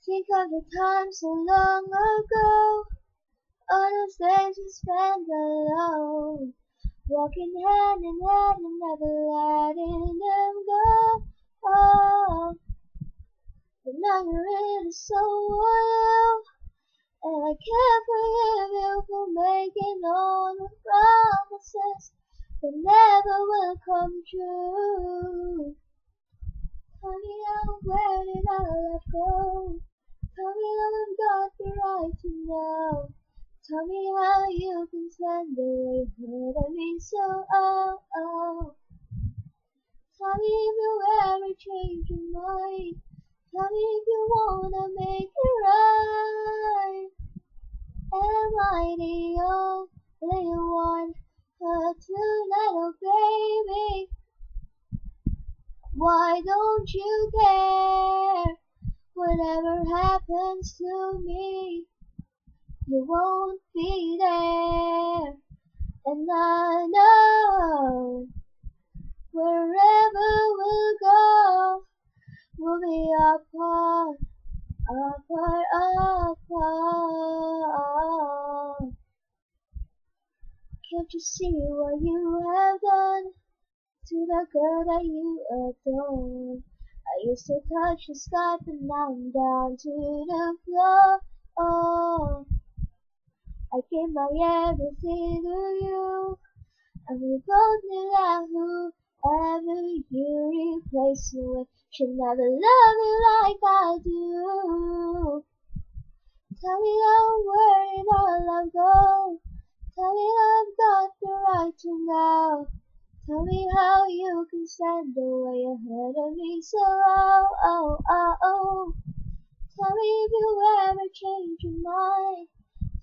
Think of the time so long ago, all those days we spent alone, walking hand in hand and never letting them go. Oh, but now you're in someone else, and I can't forgive you for making all the promises that never will come true. Tell me now, where did our love go? Tell me how I've got the right to know. Tell me how you can stand the way you hurt me so. Oh, oh. Tell me if you ever change your mind. Tell me if you wanna make it right. Am I the only one hurt tonight, oh baby? Why don't you care? Whatever happens to me, you won't be there. And I know wherever we'll go, we'll be apart, apart, apart. Can't you see what you have done to the girl that you adore? I used to touch the sky, but now I'm down to the floor. Oh, I gave my everything to you, and we both knew that whoever you replace me with should never love you like I do. Tell me now, where did our love go? Tell me how I've got the right to know. Tell me how you can stand the way you hurt me so. Oh, oh, oh, oh. Tell me if you ever change your mind.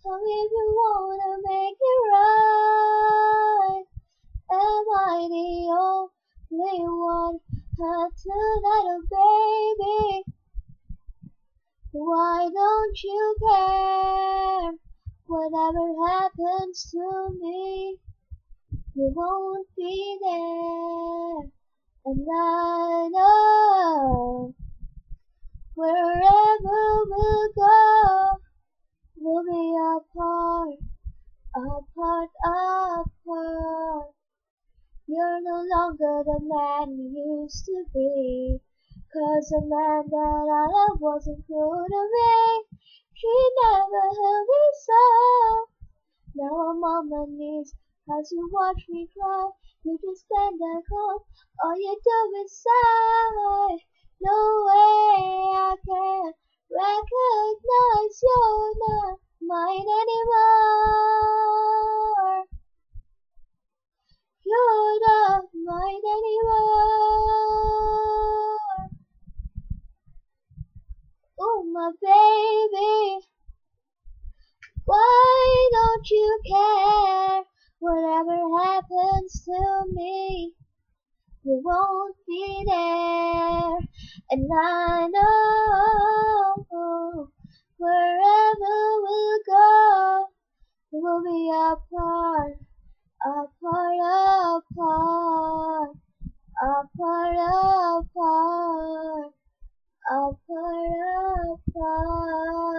Tell me if you wanna make it right. Am I the only one hurt tonight, oh baby? Why don't you care? Whatever happens to me, you won't be there. And I know wherever we'll go, we'll be apart, apart, apart. You're no longer the man you used to be, 'cause the man that I loved wasn't true to me. He never held me so. Now I'm on my knees as you watch me cry. You just stand there calm, all you do is sigh. No way I can recognize you're not mine anymore. You're not mine anymore. Oh my baby, why don't you care? Whatever happens to me, you won't be there. And I know wherever we'll go, we'll be apart, apart, apart, apart, apart, apart, apart.